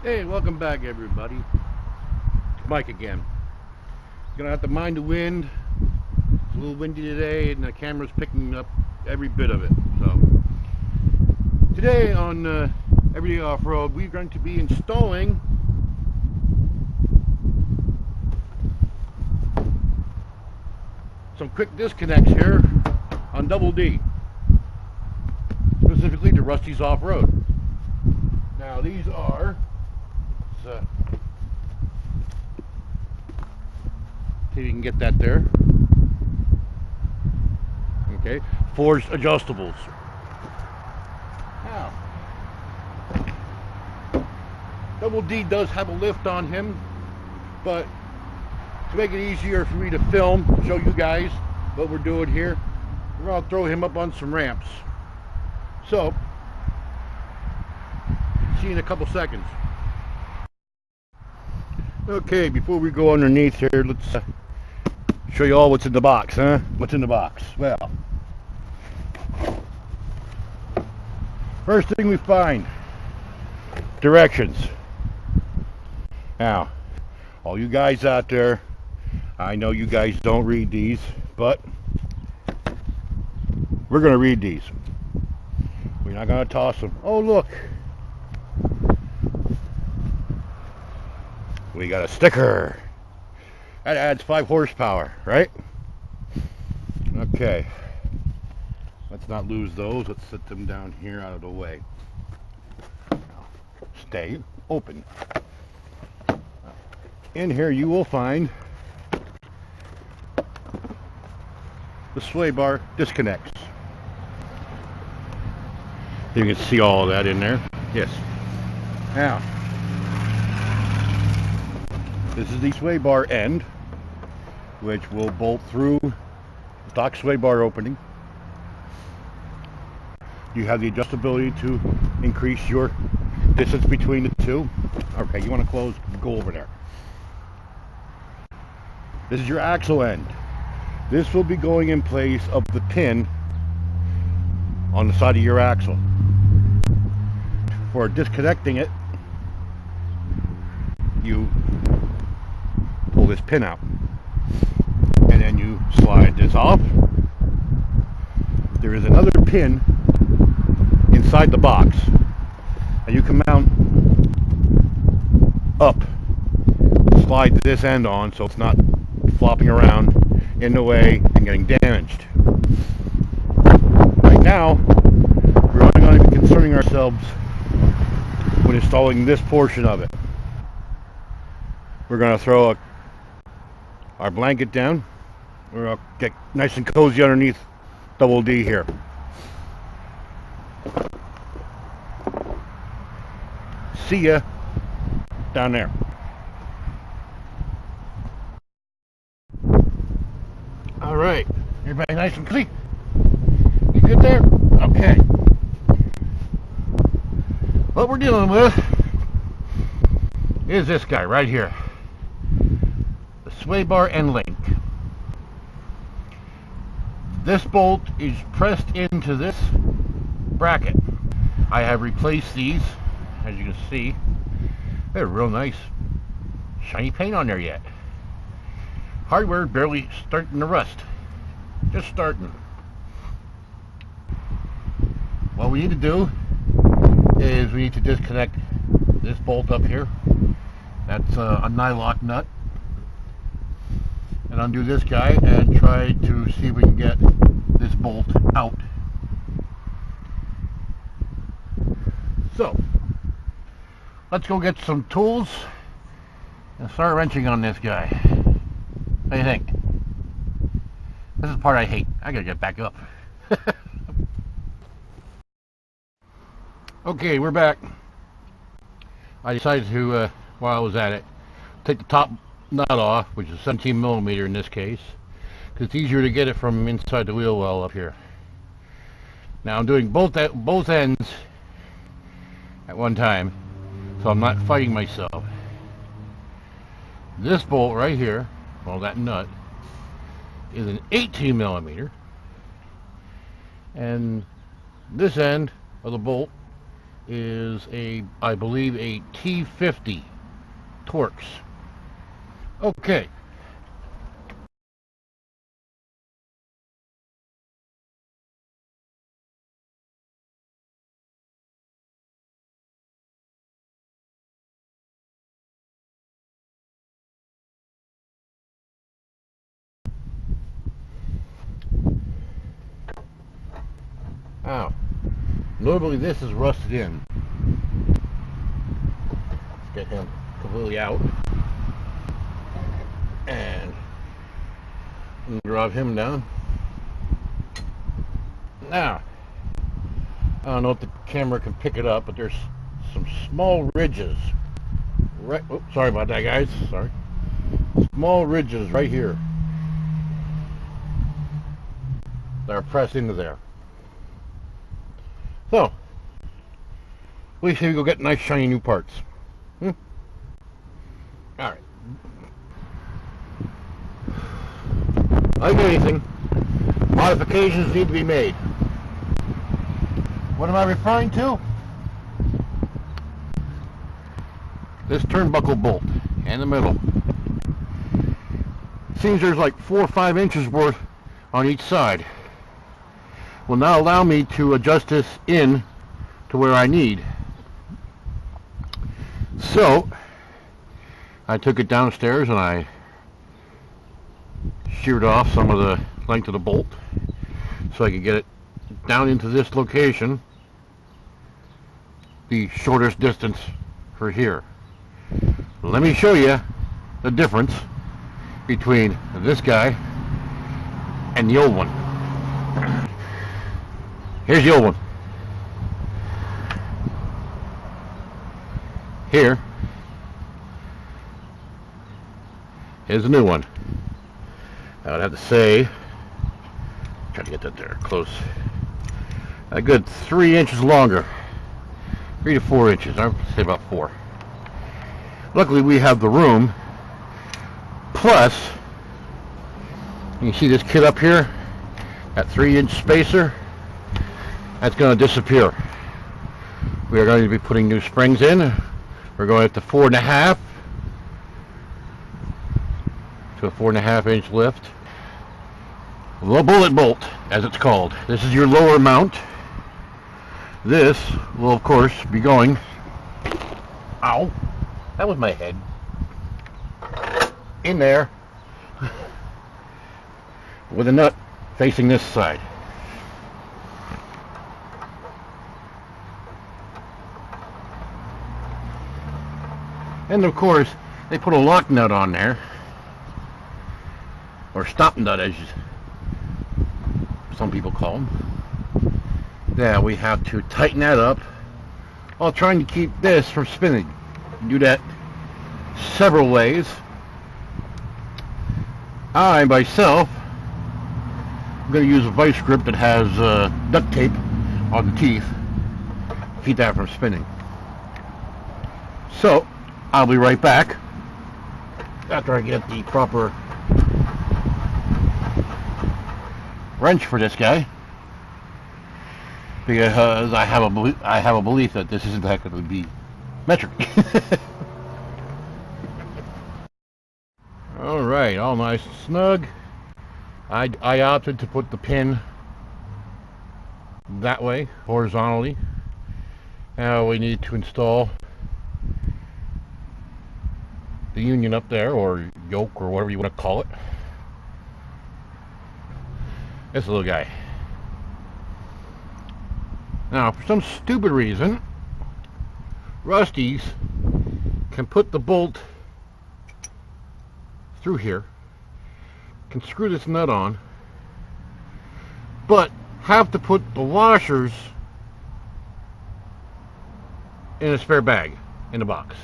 Hey, welcome back everybody. It's Mike again. Gonna have to mind the wind. It's a little windy today and the camera's picking up every bit of it. So today on Everyday Offroad we're going to be installing some quick disconnects here on Double D, specifically to Rusty's Off-Road. Now these are see if you can get that there. Okay, forged adjustables. Now, Double D does have a lift on him, but to make it easier for me to film, show you guys what we're doing here, we're going to throw him up on some ramps. So, see you in a couple seconds. Okay, before we go underneath here, let's show you all what's in the box, huh? What's in the box? Well, first thing we find, directions. Now, all you guys out there, I know you guys don't read these, but we're going to read these. We're not going to toss them. Oh, look. We got a sticker. That adds 5 horsepower, right? Okay. Let's not lose those. Let's set them down here out of the way. Stay open. In here you will find the sway bar disconnects. You can see all of that in there. Yes. Now, this is the sway bar end, which will bolt through the stock sway bar opening. You have the adjustability to increase your distance between the two. Okay, you want to close, go over there. This is your axle end. This will be going in place of the pin on the side of your axle. For disconnecting it, you pull this pin out and then you slide this off. There is another pin inside the box and you can mount up, slide this end on so it's not flopping around in the way and getting damaged. Right now we're only going to be concerning ourselves with installing this portion of it. We're going to throw our blanket down. We're going to get nice and cozy underneath Double D here. See ya down there. All right, everybody nice and cozy? You good there? Okay. What we're dealing with is this guy right here. The sway bar end link. This bolt is pressed into this bracket. I have replaced these, as you can see. They're real nice shiny paint on there yet. Hardware barely starting to rust. Just starting. What we need to do is we need to disconnect this bolt up here. That's a nylock nut. And undo this guy and try to see if we can get this bolt out. So, let's go get some tools and start wrenching on this guy. What do you think? This is the part I hate. I gotta get back up. Okay, we're back. I decided to, while I was at it, take the top nut off, which is 17 millimeter in this case, because it's easier to get it from inside the wheel well up here. Now I'm doing both ends at one time, so I'm not fighting myself. This bolt right here, well, that nut, is an 18 millimeter, and this end of the bolt is I believe a T50 Torx. Okay. Now, notably this is rusted in. Let's get him completely out. And drop him down. Now, I don't know if the camera can pick it up, but there's some small ridges. Right, oops, sorry about that, guys. Sorry. Small ridges right here that are pressed into there. So, we should go get nice shiny new parts. Alright. Like anything, modifications need to be made. What am I referring to? This turnbuckle bolt in the middle. Seems there's like 4 or 5 inches worth on each side. Will now allow me to adjust this in to where I need. So I took it downstairs and I sheared off some of the length of the bolt so I could get it down into this location, the shortest distance for here. Let me show you the difference between this guy and the old one. Here's the old one. Here is the new one. I would have to say, try to get that there close, a good 3 inches longer, 3 to 4 inches. I would say about 4. Luckily, we have the room. Plus, you can see this kit up here, that 3-inch spacer. That's going to disappear. We are going to be putting new springs in. We're going up to 4.5 to a 4.5-inch lift. The bullet bolt, as it's called. This is your lower mount. This will, of course, be going. Ow! That was my head. In there, with a nut facing this side. And of course, they put a lock nut on there, or stop nut as some people call them. Yeah, we have to tighten that up while trying to keep this from spinning. You do that several ways. I myself am going to use a vice grip that has duct tape on the teeth to keep that from spinning. So I'll be right back after I get the proper wrench for this guy, because I have a belief that this isn't going to be metric. All right, all nice and snug. I opted to put the pin that way, horizontally. Now we need to install the union up there, or yoke, or whatever you want to call it. This little guy. Now, for some stupid reason, Rusty's can put the bolt through here, can screw this nut on, but have to put the washers in a spare bag in the box.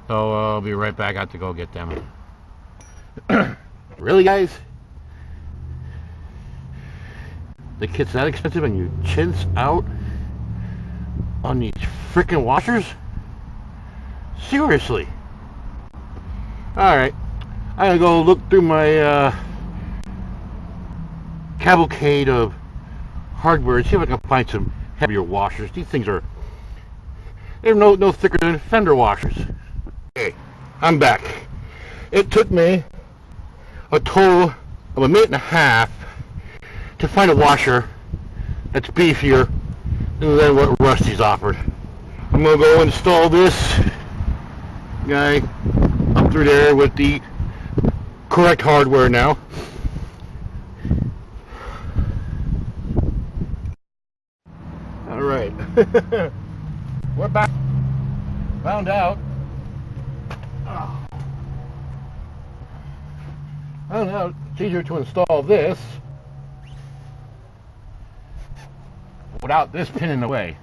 So I'll be right back. I have to go get them. Really, guys? The kit's that expensive and you chintz out on these freaking washers? Seriously? Alright, I'm gonna go look through my cavalcade of hardware and see if I can find some heavier washers. These things are They're no thicker than fender washers. Okay, I'm back. It took me a total of a minute and a half to find a washer that's beefier than what Rusty's offered. I'm gonna go install this guy up through there with the correct hardware now. All right, we're back. Found out it's easier to install this without this pin in the way.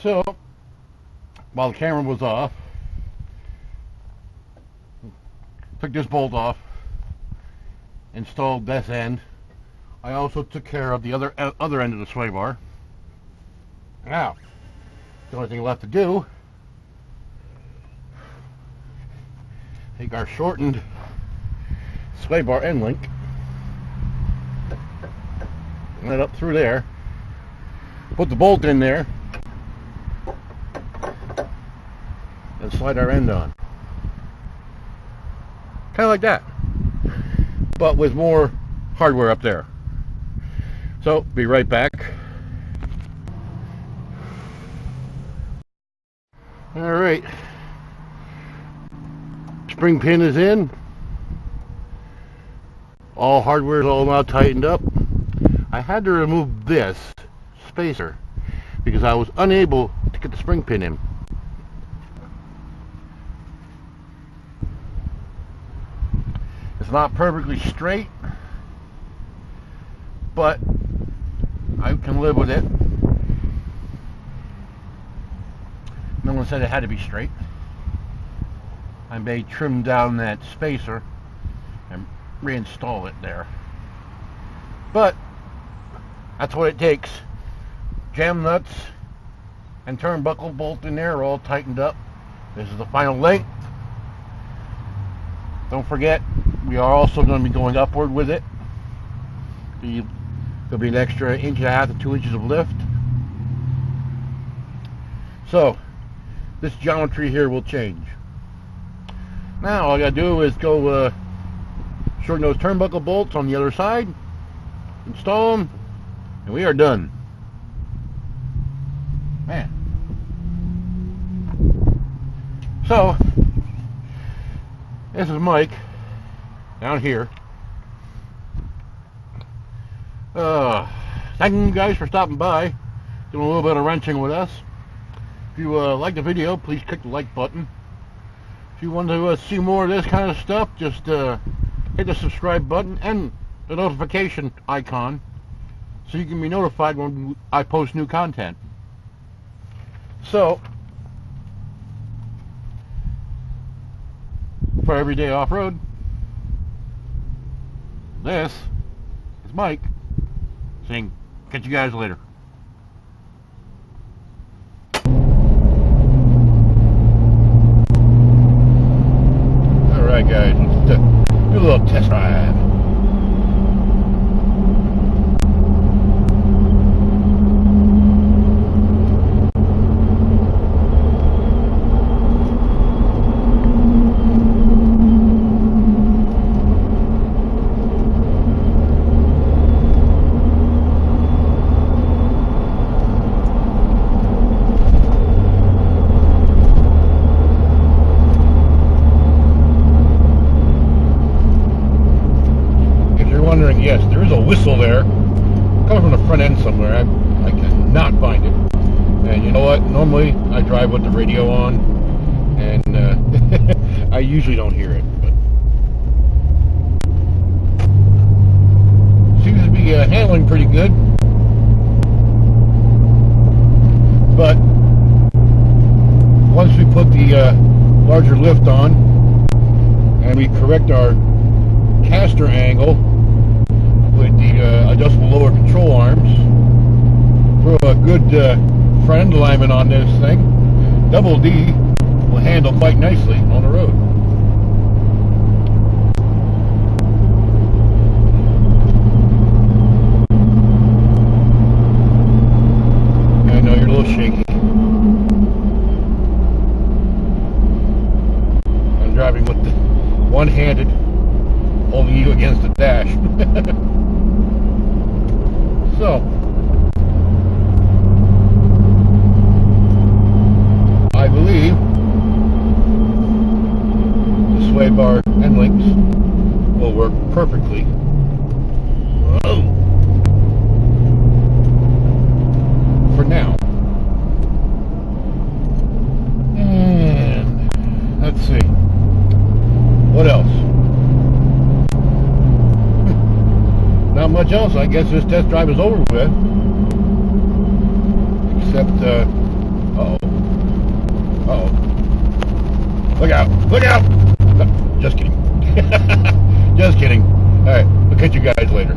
So while the camera was off, took this bolt off, installed this end. I also took care of the other end of the sway bar. Now the only thing left to do, take our shortened sway bar end link, run it up through there, put the bolt in there, and slide our end on. Kind of like that, but with more hardware up there. So, be right back. Alright, spring pin is in, all hardware is all now tightened up. I had to remove this spacer because I was unable to get the spring pin in. It's not perfectly straight, but I can live with it. No one said it had to be straight. I may trim down that spacer and reinstall it there. But that's what it takes. Jam nuts and turnbuckle bolt in there are all tightened up. This is the final length. Don't forget, we are also going to be going upward with it. There'll be an extra 1.5 to 2 inches of lift. So this geometry here will change. Now all I gotta do is go shorten those turnbuckle bolts on the other side, install them, and we are done. Man. So this is Mike down here. Thank you guys for stopping by, doing a little bit of wrenching with us. If you like the video, please click the like button. If you want to see more of this kind of stuff, just hit the subscribe button and the notification icon so you can be notified when I post new content. So, for Everyday Off-Road, this is Mike saying, catch you guys later. Alright guys, let's do a little test drive. Yes, there is a whistle there coming from the front end somewhere. I cannot find it. And you know what? Normally I drive with the radio on, and I usually don't hear it. But seems to be handling pretty good. But once we put the larger lift on and we correct our caster angle with the adjustable lower control arms, throw a good front end alignment on this thing, Double D will handle quite nicely on the road. I know you're a little shaky. one-handed, holding you against the dash. So, I believe the sway bar and links will work perfectly. Whoa. For now. And let's see. What else? Not much else. I guess this test drive is over with. Except, uh-oh. Uh-oh. Look out! Look out! No, just kidding. Just kidding. Alright, I'll catch you guys later.